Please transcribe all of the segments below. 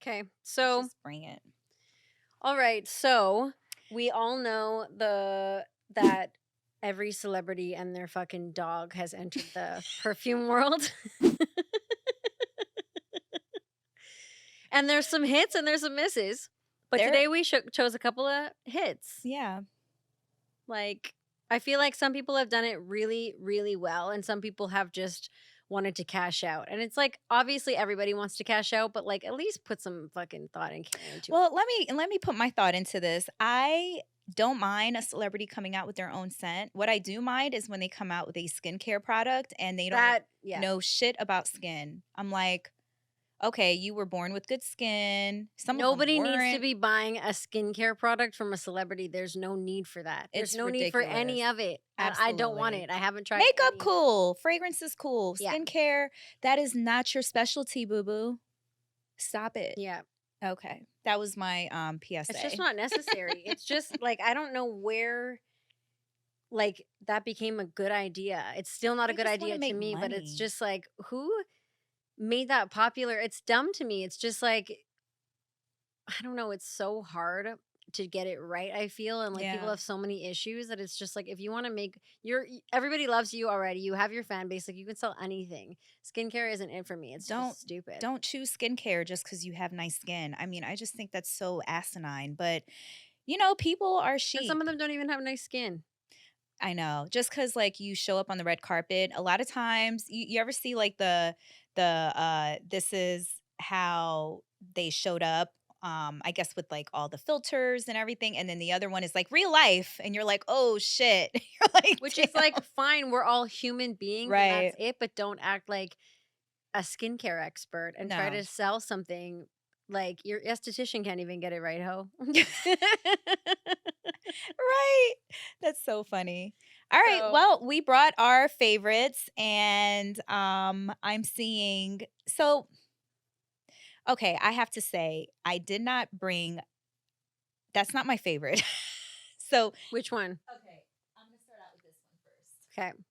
Okay. Let's So, just bring it. all right. So, we all know that every celebrity and their fucking dog has entered the perfume world. And there's some hits and there's some misses. But There, today we chose a couple of hits. yeah. Like, I feel like some people have done it really, really well, and some people have just wanted to cash out. And it's like, obviously, everybody wants to cash out, but like, at least put some fucking thought and care into it. Well, let me put my thought into this. I don't mind a celebrity coming out with their own scent. What I do mind is when they come out with a skincare product and they don't Yeah. know shit about skin. I'm like, okay, you were born with good skin. Some of them Nobody needs to weren't. be buying a skincare product from a celebrity. There's no need for that. There's It's no need for ridiculous. any of it. And I don't want Absolutely. it. I haven't tried Makeup any. cool, fragrance is cool, Yeah. skincare, that is not your specialty, boo boo. Stop it. Yeah. Okay. That was my It's just PSA. not necessary. It's just like, I don't know where like that became a good idea. It's still not a They good just want to idea to make me, but it's money. just like, who made that popular? It's dumb to me. It's just like, I don't know, it's so hard to get it right, I feel, and like people Yeah. have so many issues that it's just like, if you want to make everybody loves you already. You have your fan base, like you can sell anything. Skincare isn't it for me. It's Don't just stupid. don't choose skincare just because you have nice skin. I mean, I just think that's so asinine. But people are And some sheep. of them don't even have nice skin. I know. Just because like you show up on the red carpet, a lot of times you ever see like the this is how they showed up. I guess with like all the filters and everything, and then the other one is like real life, and you're like, oh shit. You're like, Which is like damn. fine, we're all human beings and that's Right. it, but don't act like a skincare expert and try No. to sell something like your esthetician can't even get it right, ho. Right. That's so funny. All right. So, Well, we brought our favorites and I'm seeing okay, I have to say I did not bring that's not my favorite. So, which one? okay, I'm going to start out with this one first. Okay.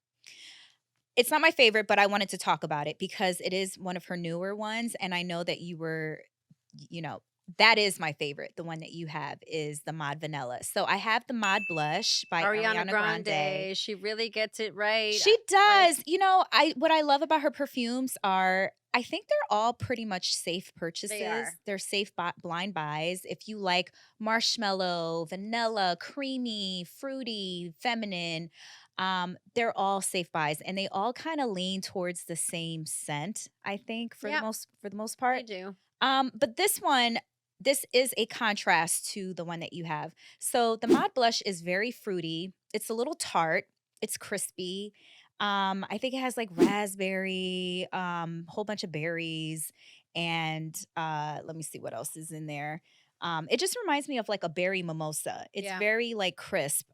It's not my favorite, but I wanted to talk about it because it is one of her newer ones and I know that you know, that is my favorite. The one that you have is the Mod Vanilla. So I have the Mod Blush by Ariana Ariana Grande. Grande, she really gets it right. She Like, does. I what I love about her perfumes are I think they're all pretty much safe they purchases. are. They're safe blind buys. If you like marshmallow, vanilla, creamy, fruity, feminine, they're all safe buys and they all kind of lean towards the same scent, I think, Yeah, for the most they part. do. But this is a contrast to the one that you have. So the Mod Blush is very fruity. It's a little tart. It's crispy. I think it has like raspberry, whole bunch of berries, and let me see what else is in there. It just reminds me of like a berry mimosa. It's Yeah. very like crisp.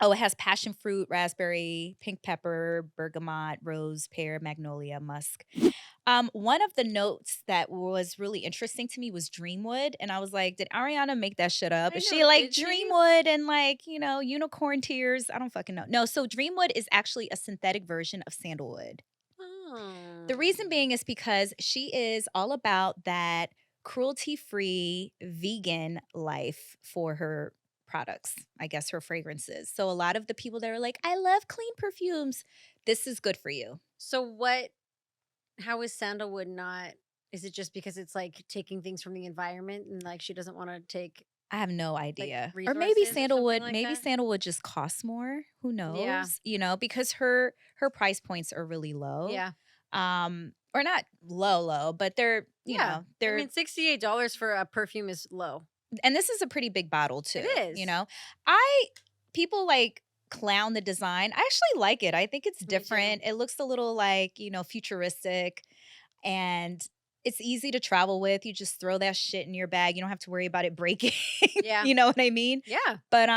Oh, it has passion fruit, raspberry, pink pepper, bergamot, rose, pear, magnolia, musk. One of the notes that was really interesting to me was Dreamwood, and I was like, "Did Ariana make that shit up? I Is know, she like did she? Dreamwood and like unicorn tears? I don't fucking know." No, so Dreamwood is actually a synthetic version of sandalwood. Oh. The reason being is because she is all about that cruelty-free vegan life for her products, I guess her fragrances. So a lot of the people that are like, "I love clean perfumes," this is good for you. So how is sandalwood not, is it just because it's like taking things from the environment and like she doesn't want to take I have no like idea. Or resources or something like maybe that? sandalwood just costs more. Who Yeah. knows? Because her price points are really low. Yeah. Or not low, but they're, Yeah. I they're mean, $68 for a perfume is low. and this is a pretty big bottle It is. too. I people like clown the design. I actually like it. I think it's Me too. different. It looks a little like, futuristic and it's easy to travel with. You just throw that shit in your bag. You don't have to worry about it breaking. Yeah. You know what I mean? Yeah. But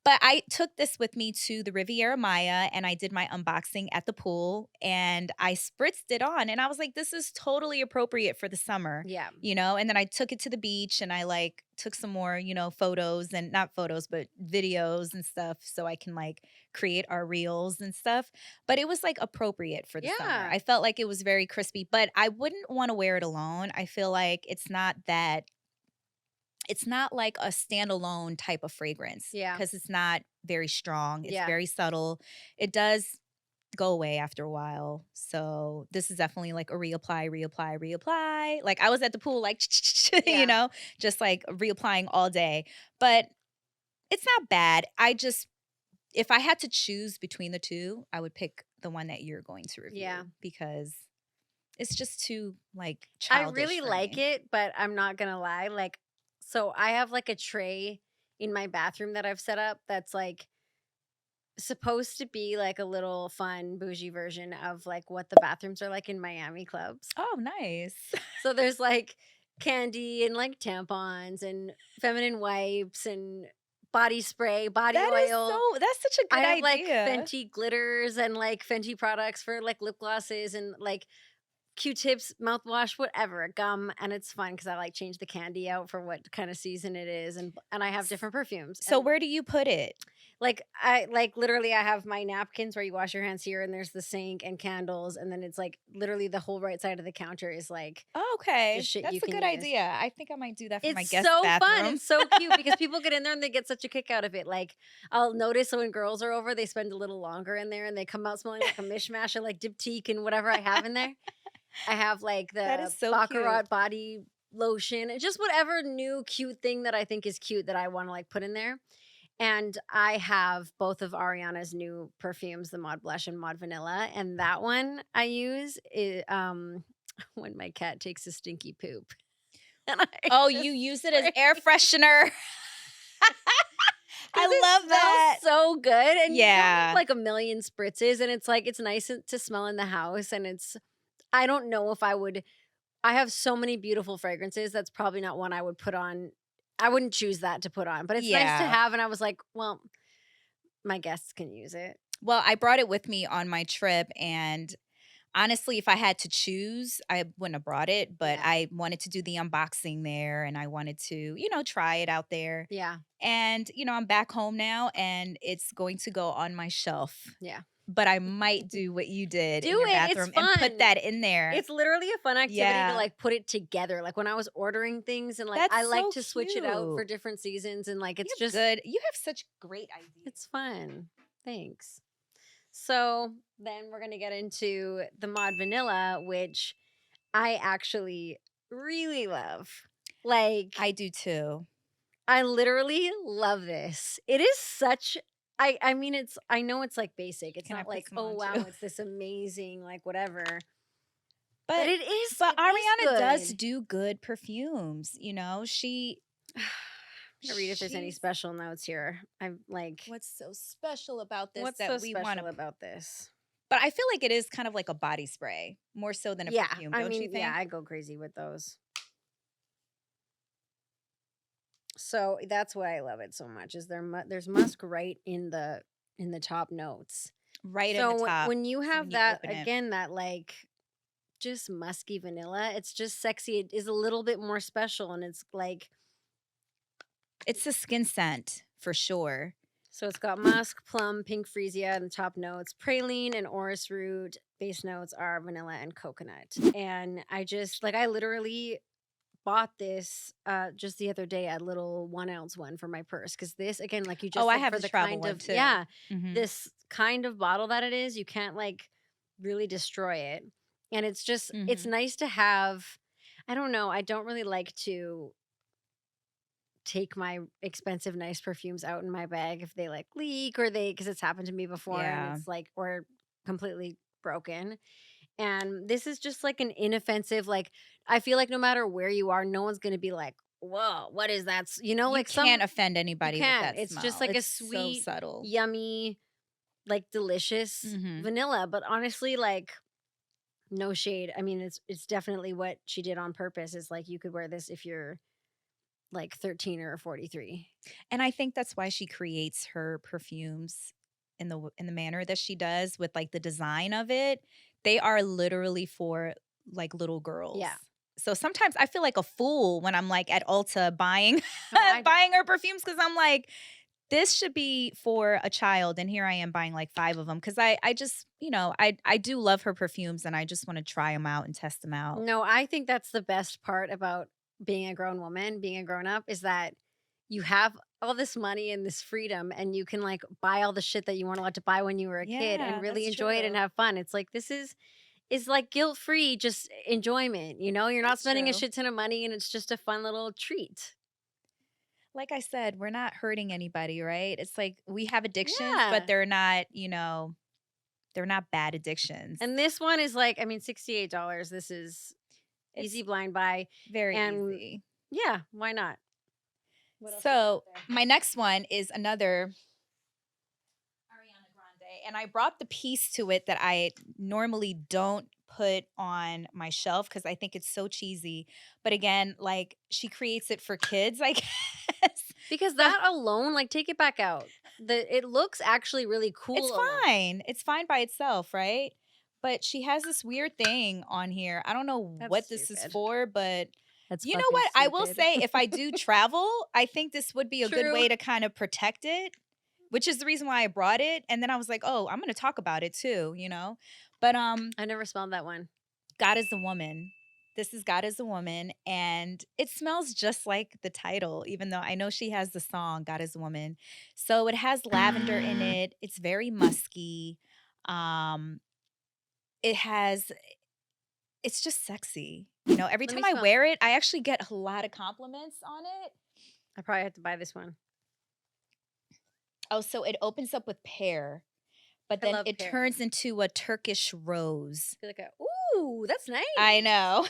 But I took this with me to the Riviera Maya, and I did my unboxing at the pool, and I spritzed it on, and I was like, "This is totally appropriate for the summer," Yeah. and then I took it to the beach, and I, like, took some more, photos, and not photos, but videos and stuff so I can, like, create our reels and stuff, but it was, like, appropriate for the summer. Yeah. I felt like it was very crispy, but I wouldn't wanna wear it alone. I feel like it's not like a standalone type of fragrance Yeah. because it's not very strong. It's Yeah. very subtle. It does go away after a while. So this is definitely like a reapply, reapply, reapply. Like I was at the pool, like, Yeah. just like reapplying all day. But it's not bad. If I had to choose between the two, I would pick the one that you're going to Yeah. review because it's just too like I childish really for like me. it, but I'm not gonna lie, like, so I have, like, a tray in my bathroom that I've set up that's, like, supposed to be, like, a little fun bougie version of, like, what the bathrooms are like in Miami clubs. Oh, nice. So there's, like, candy and, like, tampons and feminine wipes and body spray, body oil. That's such a I good have, like, idea. Fenty glitters and, like, Fenty products for, like, lip glosses and, like, Q-tips, mouthwash, whatever, gum, and it's fun because I, like, change the candy out for what kinda season it is, and I have S different perfumes, so and, where do you put it? literally, I have my napkins where you wash your hands here, and there's the sink and candles, and then it's, like, literally the whole right side of the counter is, like, Oh, just okay. shit you That's a can good use. idea. I think I might do that for my It's guest so fun, bathroom. it's so cute because people get in there and they get such a kick out of it, like, I'll notice when girls are over, they spend a little longer in there, and they come out smelling like a mishmash of, like, Diptyque and whatever I have in there. I have, like, That the is so Baccarat cute. body lotion, and just whatever new cute thing that I think is cute that I wanna, like, put in there, and I have both of Ariana's new perfumes, the Mod Blush and Mod Vanilla, and that one I use when my cat takes a stinky poop, and I Oh, just you use it as spray air freshener. 'cause I it love smells that. so good, and you don't need, Yeah. like, a million spritzes, and it's, like, it's nice to smell in the house, and it's I don't know if I have so many beautiful fragrances, that's probably not one I would put on. I wouldn't choose that to put on, but it's nice to Yeah. have, and I was like, "Well, my guests can use it." Well, I brought it with me on my trip, and honestly, if I had to choose, I wouldn't have brought it, but Yeah. I wanted to do the unboxing there, and I wanted to, try it out there. Yeah. And, I'm back home now, and it's going to go on my shelf. Yeah. But I might do what you did Do in your it, it's bathroom and put fun. that in there. It's literally a fun activity to, Yeah. like, put it together, like, when I was ordering things and, like, That's I like so to switch it out for cute. different seasons and, like, it's just You have such great ideas. it's fun. Thanks. So, then we're gonna get into the Mod Vanilla, which I actually really love. Like, I do too. I literally love this. It is such I mean, I know it's, like, basic. It's Can I not put like, some "Oh, on wow, too? it's this amazing, like, whatever." But But but it is Ariana does good. do good perfumes, She I'm gonna read if there's any she's special notes here. I'm like, what's so special about this "What's so that we special wanna about this?" but I feel like it is kind of like a body spray, more so than a Yeah, perfume, I don't you mean, yeah, think? I go crazy with those. So, that's why I love it so much is there's musk right in the top notes. Right in the So, top, when you so when have you that open it. again, that, like, just musky vanilla, it's just sexy, it is a little bit more special, and it's, like It's a skin scent for sure. so it's got musk, plum, pink freesia in the top notes, praline and orris root. Base notes are vanilla and coconut. And I just like I literally bought this just the other day, a little 1 ounce one for my purse. Cause this again, like you Oh, just I said, have for the the travel kind one of too. yeah, Mhm. this kind of bottle that it is, you can't like really destroy it. And it's Mhm. nice to have. I don't know. I don't really like to take my expensive, nice perfumes out in my bag if they, like, leak or because it's happened to me before and Yeah. it's, like or completely broken, and this is just, like, an inoffensive, like I feel like no matter where you are, no one's gonna be like, "Whoa, what is that?" You Like, can't some offend you anybody with can't. that It's just, smell. like, a It's so sweet, subtle. yummy, like, delicious Mhm. vanilla, but honestly, like, no shade. I mean, it's definitely what she did on purpose, is, like, you could wear this if you're like 13 or 43. And I think that's why she creates her perfumes in the manner that she does with, like, the design of it. They are literally for, like, little girls. Yeah. So sometimes I feel like a fool when I'm, like, at Ulta buying No, I buying don't. her perfumes because 'cause I'm like, "This should be for a child," and here I am buying, like, 5 of them because I just I do love her perfumes, and I just wanna try them out and test them out. No, I think that's the best part about being a grown woman, being a grown up, is that you have all this money and this freedom, and you can like buy all the shit that you weren't allowed to buy when you were a kid and Yeah, really that's enjoy it and true. have fun. It's like this is like guilt free, just enjoyment. You know, you're not That's spending a true. shit ton of money, and it's just a fun little treat. Like I said, we're not hurting anybody, right? It's like we have addictions, but Yeah. they're not bad addictions. And this one is like, I mean, $68. This is easy It's blind buy. very And easy. yeah, why not? What else do we got So, there? my next one is another Ariana Grande, and I brought the piece to it that I normally don't put on my shelf because I think it's so cheesy. But again, like she creates it for kids, I guess. Because So that alone, like, take it back out. It looks actually really it's cool alone. fine. It's fine by itself, right? But she has this weird thing on here. I don't know That's what this is stupid. for, but That's you know fucking what? I will stupid. say if I do travel, I think this would be a good True. way to kind of protect it, which is the reason why I brought it. And then I was like, "Oh, I'm going to talk about it too, you know?" But I never smelled that one. God is a woman. This is God is a woman and it smells just like the title even though I know she has the song God is a woman. So it has lavender in it. It's very musky. Um it has it's just sexy. You know, every Let time me I smell. wear it, I actually get a lot of compliments on it. I probably have to buy this one. Oh, so it opens up with pear, but I then love it pear. turns into a Turkish rose. I feel like a ooh, that's I nice. know.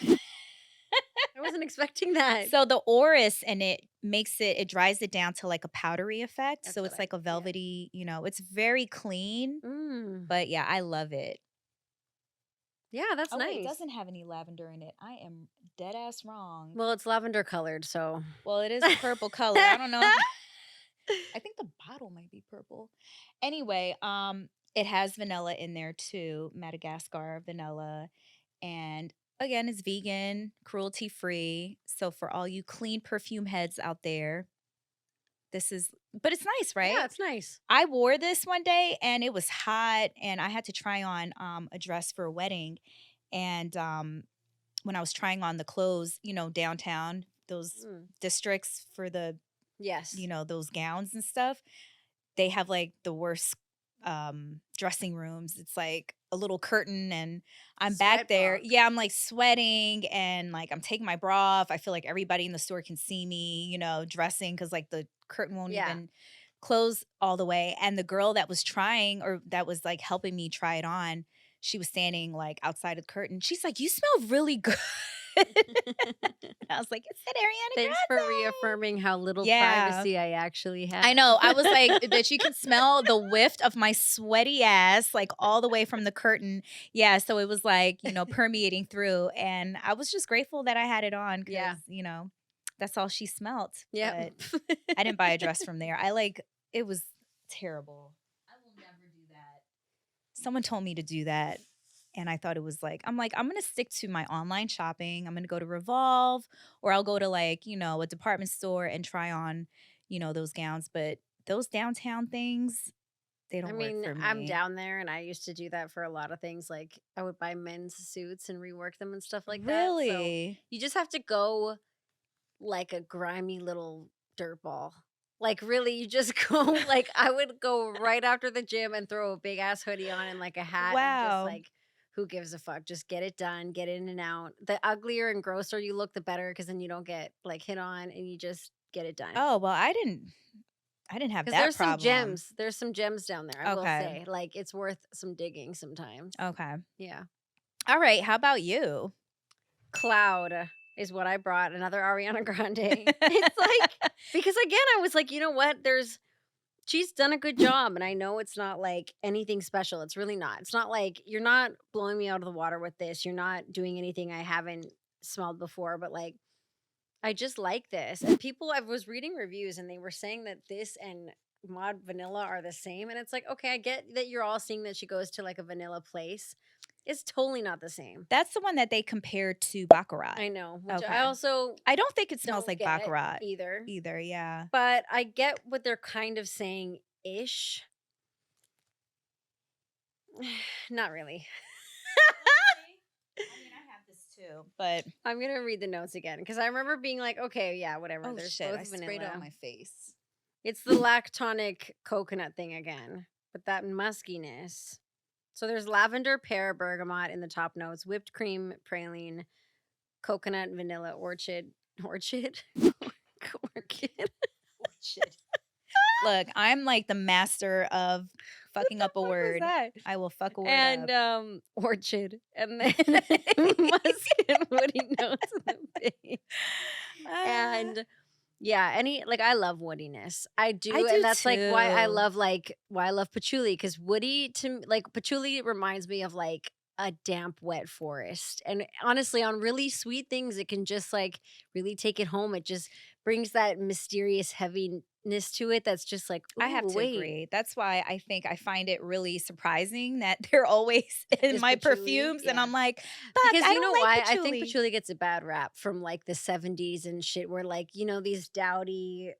I wasn't expecting that. So the orris in it makes it dries it down to like a powdery effect. That's So what it's I like a yeah. velvety, it's very clean, Mm. but yeah, I love it. Yeah, that's Oh wait, it nice. doesn't have any lavender in it. I am dead ass wrong. Well, it's lavender colored, so Well, it is a purple color. I don't know. I think the bottle might be purple. Anyway, it has vanilla in there too, Madagascar vanilla. And again, it's vegan, cruelty free. So for all you clean perfume heads out there, this is but it's nice, Yeah, right? it's nice. I wore this one day and it was hot and I had to try on a dress for a wedding. And when I was trying on the clothes, downtown, those Mm. districts for the, Yes. those gowns and stuff, they have like the worst dressing rooms. It's like a little curtain and I'm back Sweat there. box. Yeah, I'm like sweating and like I'm taking my bra off. I feel like everybody in the store can see me, dressing cuz like the curtain won't Yeah. even close all the way. And the girl that was trying or that was like helping me try it on, she was standing like outside of the curtain. She's like, "You smell really good." I was like, "It's that Ariana Thanks for Grande." reaffirming how little Yeah. privacy I actually I have. know. I was like, that you can smell the whiff of my sweaty ass, like all the way from the curtain. Yeah. So it was like, permeating through. And I was just grateful that I had it on because, Yeah. that's all she smelt. Yep. But I didn't buy a dress from there. It was terrible. I will never do that. Someone told me to do that. And I thought it was I'm like, I'm going to stick to my online shopping. I'm going to go to Revolve or I'll go to a department store and try on, those gowns. But those downtown things, they I don't work mean, for I'm me. down there and I used to do that for a lot of things. Like, I would buy men's suits and rework them and stuff like that. So, Really? you just have to go like a grimy little dirtball. Like, really, you just go like, I would go right after the gym and throw a big ass hoodie on and like a hat and just Wow. like, who gives a fuck? Just get it done, get in and out. The uglier and grosser you look, the better because then you don't get like hit on and you just get it done. Oh, well, I didn't have 'Cause that problem. there's some gems down there, I will Okay. say, like, it's worth some digging sometimes. Okay. Yeah. All right. How about you? Cloud is what I brought, another Ariana Grande. It's like because again, I was like, "You know what? She's done a good job, and I know it's not, like, anything special, it's really not. It's not like you're not blowing me out of the water with this, you're not doing anything I haven't smelled before, but, like, I just like this. And people, I was reading reviews and they were saying that this and Mod Vanilla are the same. And it's like, okay, I get that you're all seeing that she goes to like a vanilla place. It's totally not the same. That's the one that they compared to Baccarat. I know, which I Okay. also I don't think it smells don't like get Baccarat either. either, yeah. But I get what they're kind of saying ish. Not really. Really? I mean, I have this too, but I'm gonna read the notes again because I remember being like, okay, yeah, whatever. oh There's shit, I both sprayed it on vanilla. my face. It's the lactonic coconut thing again, but that muskiness. So there's lavender, pear, bergamot in the top notes, whipped cream, praline, coconut, vanilla, orchid, orchid, Orchid. Look, I'm like the master of what fucking the up a fuck was word. that? I will fuck a word And up. orchard, and then musk and woody notes in the base. Ah, And yeah, any like I love woodiness. I I do, and do that's like too. why I love patchouli because woody like patchouli reminds me of like a damp, wet forest. And honestly, on really sweet things, it can just like really take it home. It just brings that mysterious heaviness to it. That's just like, I have ooh, to wait, agree. That's why I think I find it really surprising that they're always in is my patchouli? perfumes, and Yeah. I'm like, "Fuck, Because I you know don't like why? I think patchouli." patchouli gets a bad rap from like the 70s and shit where like, these dowdy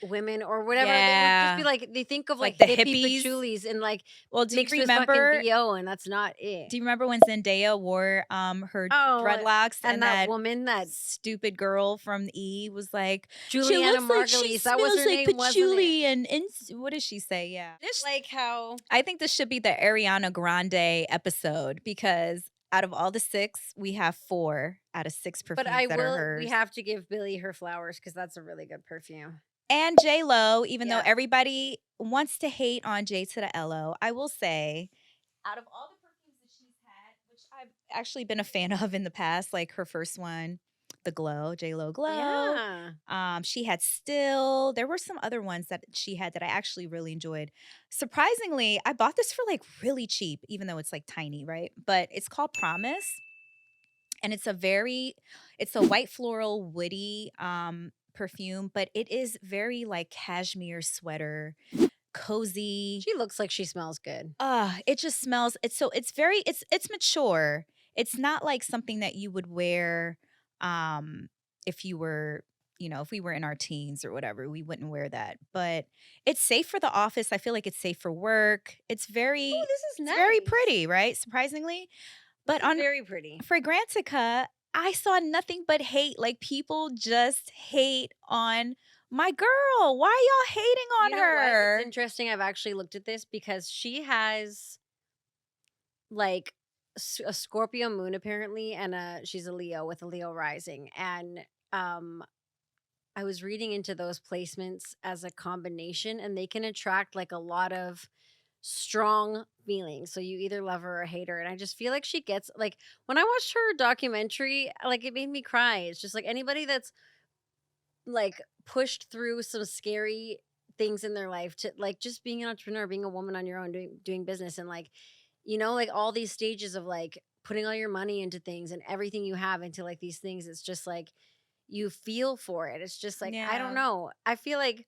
women or whatever, they would just be Yeah, like they think of like like the hippie hippies. patchoulis and like Well, mixed with fucking BO and that's not it. do you remember when Zendaya wore, her Oh, dreadlocks and and that that woman, that stupid girl from E was like, "She Juliana looks like she Margulies, that was smells her like name, wasn't it? patchouli and what does she say? Yeah. Just like how I think this should be the Ariana Grande episode because out of all the 6, we have 4 out of 6 but perfumes that are we hers. have to give Billy her flowers because that's a really good perfume. And J.Lo, even though Yeah. everybody wants to hate on J to the L-O, I will say, out of all the perfumes that she's had, which I've actually been a fan of in the past, like her first one, the Glow, J.Lo Glow. Yeah. She had Still. There were some other ones that she had that I actually really enjoyed. Surprisingly, I bought this for like really cheap, even though it's like tiny, right? But it's called Promise. And it's a white floral woody perfume, but it is very like cashmere sweater, cozy. She looks like she smells good. It just smells it's mature. It's not like something that you would wear if you were, if we were in our teens or whatever, we wouldn't wear that. But it's safe for the office. I feel like it's safe for work. Oh, this is It's very nice. pretty, right? Surprisingly. But This is on very pretty. Fragrantica, I saw nothing but hate. Like people just hate on my girl. Why are y'all hating You on know what? It's her? interesting. I've actually looked at this because she has like a Scorpio moon apparently, and she's a Leo with a Leo rising. And um, I was reading into those placements as a combination, and they can attract like a lot of strong feelings. So you either love her or hate her. And I just feel like she gets like when I watched her documentary, like it made me cry. It's just like anybody that's like pushed through some scary things in their life to like just being an entrepreneur, being a woman on your own, doing business, and like like all these stages of like putting all your money into things and everything you have into like these things. It's just like you feel for it. It's just like I don't Yeah. know. I feel like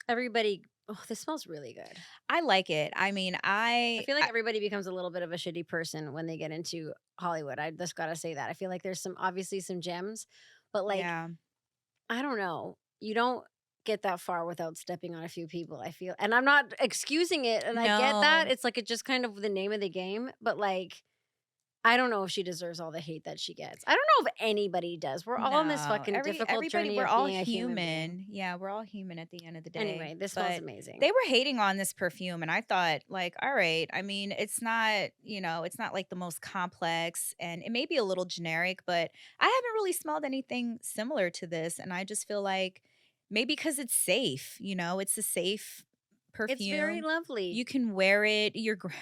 everybody. Oh, this smells really good. I like it. I mean, I feel like everybody becomes a little bit of a shitty person when they get into Hollywood. I just gotta say that. I feel like there's some obviously some gems, but like yeah. I don't know. You don't get that far without stepping on a few people, I feel. And I'm not excusing it, and I get that. No. It's like it's just kind of the name of the game, but like I don't know if she deserves all the hate that she gets. I don't know if anybody does. We're all on this No. fucking difficult Everybody, journey we're of all being a human being. human. Yeah, we're all human at the end of the day. Anyway, this smells But amazing. they were hating on this perfume and I thought like, all right, I mean, it's not like the most complex and it may be a little generic, but I haven't really smelled anything similar to this and I just feel like maybe because it's safe, it's a safe It's very perfume. lovely. You can wear it.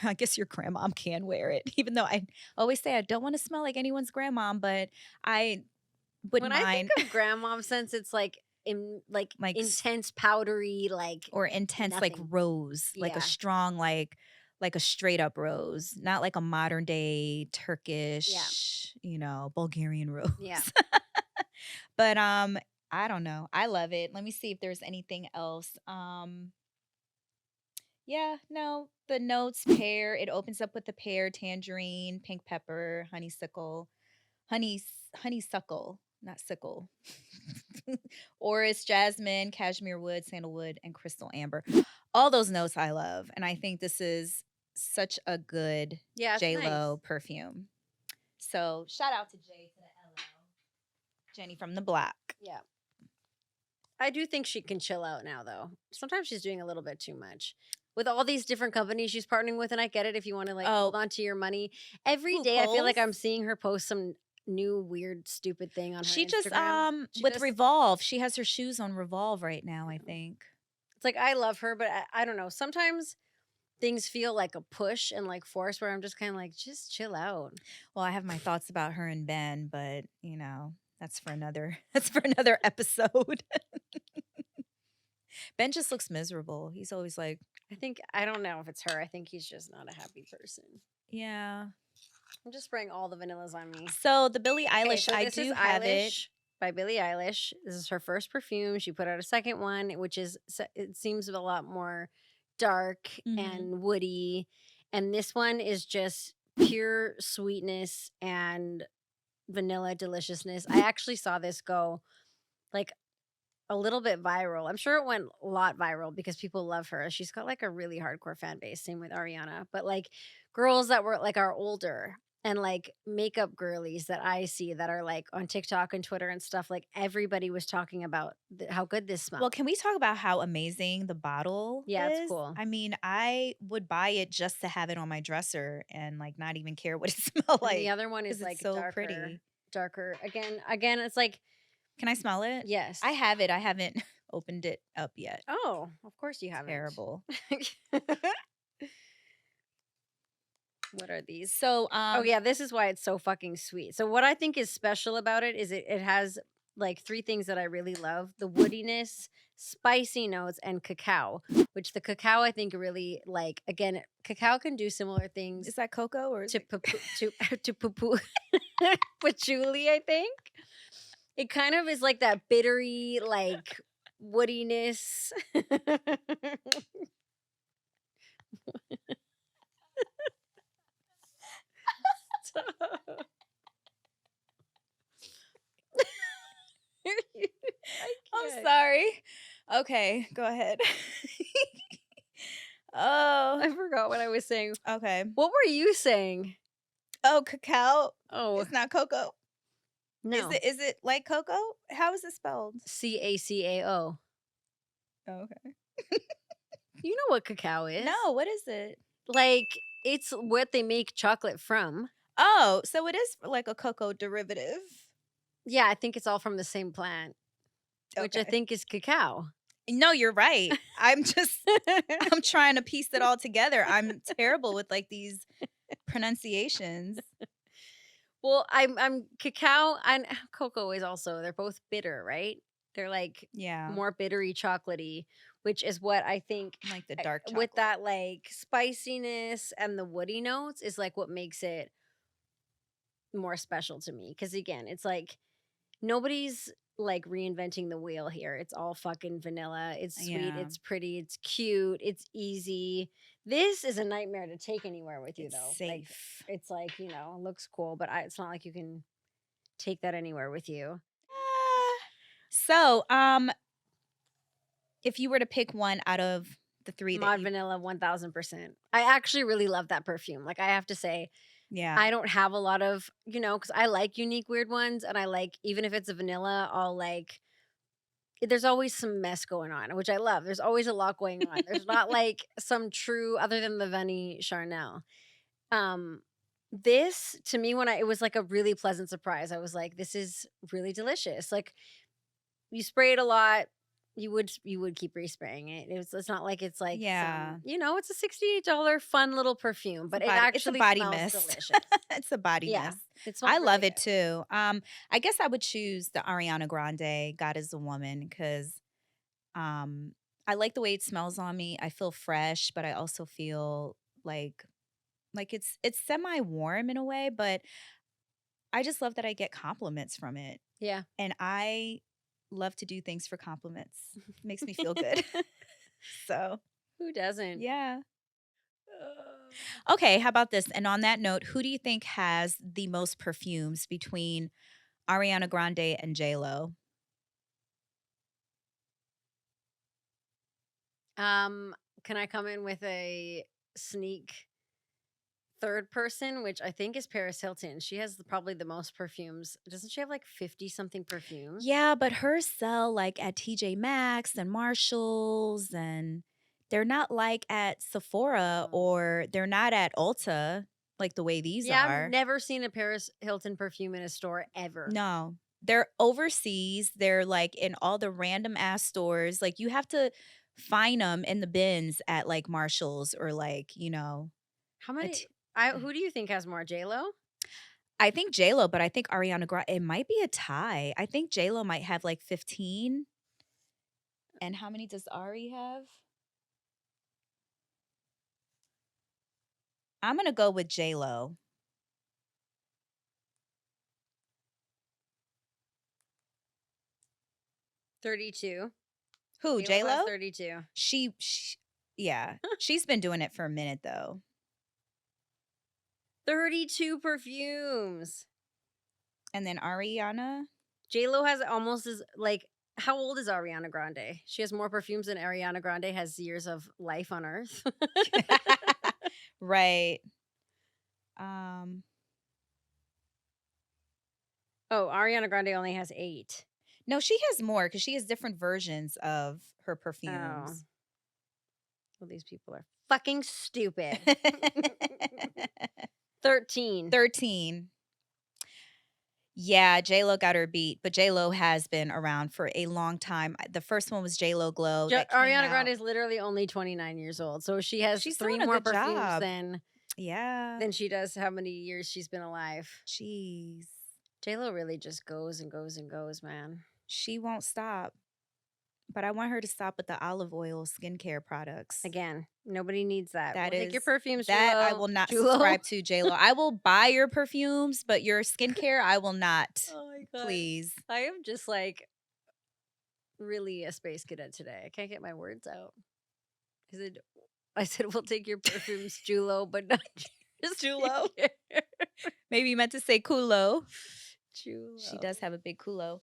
I guess your grandmom can wear it, even though I always say I don't want to smell like anyone's grandmom, but I When wouldn't I think mind, of grandmom scents, it's like like like, intense powdery, like or intense, like, nothing. rose, like a Yeah. strong, like a straight up rose, not like a modern day Yeah. Turkish, Bulgarian rose. Yeah. But, I don't know. I love it. Let me see if there's anything else. Yeah, no, the notes pear. It opens up with the pear, tangerine, pink pepper, honeysuckle, not sickle. Orris, jasmine, cashmere wood, sandalwood, and crystal amber. All those notes I love, and I think this is such a good Yeah, it's J nice. Lo perfume. So shout out to Jay to the LO, Jenny from the block. Yeah. I do think she can chill out now, though. Sometimes she's doing a little bit too much. With all these different companies she's partnering with, and I get it if you want to like hold Oh, on to your money. Every who day I feel like I'm Coles? seeing her post some new weird stupid thing on her She just Instagram. She with just Revolve. She has her shoes on Revolve right now, I think. it's like I love her, but I don't know. Sometimes things feel like a push and like force where I'm just kind of like, just chill out. Well, I have my thoughts about her and Ben, but that's for another that's for another episode. Ben just looks miserable. He's always like, I don't know if it's her. I think he's just not a happy person. yeah. I'm just spraying all the vanillas on me. So the Billie Okay, Eilish, so I this is do have it. Eilish by Billie Eilish. This is her first perfume. She put out a second one, which it seems a lot more dark Mhm. and woody. And this one is just pure sweetness and vanilla deliciousness. I actually saw this go like a little bit viral. I'm sure it went a lot viral because people love her. She's got like a really hardcore fan base. Same with Ariana. But like girls that were like are older and like makeup girlies that I see that are like on TikTok and Twitter and stuff, like everybody was talking about how good this Well, smells. can we talk about how amazing the bottle Yeah, it's is? cool. I mean, I would buy it just to have it on my dresser and like not even care what it smell And the like other one is because it's like so pretty. darker. Again, it's like, Can I smell it? I yes. have it. I haven't opened it up yet. Oh, of course you haven't. Terrible. What are these? So, Oh yeah, this is why it's so fucking sweet. So what I think is special about it is it has like three things that I really love: the woodiness, spicy notes, and cacao. Which the cacao I think really like again, cacao can do similar is things that cocoa or is to it to poo patchouli. I think it kind of is like that bittery like woodiness. I I'm can't. sorry. Okay, go ahead. Oh, I forgot what I was saying. okay. What were you saying? Oh, cacao. Oh, It's not cocoa. Is no. it is it like cocoa? How is it spelled? Cacao. Oh, okay. You know what cacao is. No, what is it? Like, it's what they make chocolate from. Oh, so it is like a cocoa derivative. Yeah, I think it's all from the same plant, which I Okay. think is cacao. No, you're right. I'm trying to piece it all together. I'm terrible with like these pronunciations. Well, I'm cacao and cocoa is also they're both bitter, right? They're like Yeah, more bittery chocolatey, which is what I think like the dark with chocolate. that like spiciness and the woody notes is like what makes it more special to me. Cause again, it's like nobody's like reinventing the wheel here. It's all fucking vanilla. It's sweet. Yeah, It's pretty. It's cute. It's easy. This is a nightmare to take anywhere with you, it's though. Like, safe. it's like, it looks cool, but it's not like you can take that anywhere with you. Ah. So, if you were to pick one out of the 3 that Mod you Vanilla 1000%. I actually really love that perfume. Like, I have to say, yeah. I don't have a lot of, because I like unique, weird ones. And I like, even if it's a vanilla, I'll like, there's always some mess going on, which I love. There's always a lot going on. There's not like some true other than the Veni Charnel. Um, this to me when it was like a really pleasant surprise. I was like, this is really delicious. Like you spray it a lot, you would keep respraying it. It's not like it's like Yeah. it's a $68 fun little perfume, but it It's a actually body smells mist. delicious. It's a body Yeah. mist. It smells I really love it good. too. I guess I would choose the Ariana Grande God is a Woman because um I like the way it smells on me. I feel fresh, but I also feel like it's semi-warm in a way, but I just love that I get compliments from it. Yeah. and I love to do things for compliments. Makes me feel good. So, Who doesn't? yeah. Ugh. Okay, how about this? And on that note, who do you think has the most perfumes between Ariana Grande and J Lo? Um, can I come in with a sneak third person, which I think is Paris Hilton? She has probably the most perfumes. Doesn't she have like 50 something perfumes? Yeah, but hers sell like at TJ Maxx and Marshalls, and they're not like at Sephora Oh. or they're not at Ulta like the way these Yeah, I've are. never seen a Paris Hilton perfume in a store ever. No, they're overseas. They're like in all the random ass stores. Like you have to find them in the bins at like Marshalls or like, How a many? t- Who do you think has more, J Lo? I think J-Lo, but I think Ariana Grande, it might be a tie. I think J-Lo might have like 15. And how many does Ari have? I'm gonna go with J-Lo. 32. Who, J Lo has J-Lo? 32. She yeah, she's been doing it for a minute though. 32 perfumes. And then Ariana? J Lo has almost as like how old is Ariana Grande? She has more perfumes than Ariana Grande has years of life on earth. Right. Um, Oh, Ariana Grande only has 8. no, she has more because she has different versions of her Oh. perfumes. Well, these people are fucking stupid. 13. 13. Yeah, J-Lo got her beat, but J-Lo has been around for a long time. The first one was J-Lo Glow that came Ariana Grande out. is literally only 29 years old. So she has She's 3 doing a more good perfumes job. Yeah. than she does how many years she's been alive. Jeez. J-Lo really just goes and goes and goes, man. She won't stop. But I want her to stop with the olive oil skincare products. Again, nobody needs that. That We'll take your is perfumes, that I Julo. will not Julo. subscribe to, J-Lo. I will buy your perfumes, but your skincare, I will not. Oh my god. Please. I am just like really a space cadet today. I can't get my words out. I said we'll take your perfumes, Julo, but not your Julo. skincare. Maybe you meant to say culo. She Julo. does have a big culo.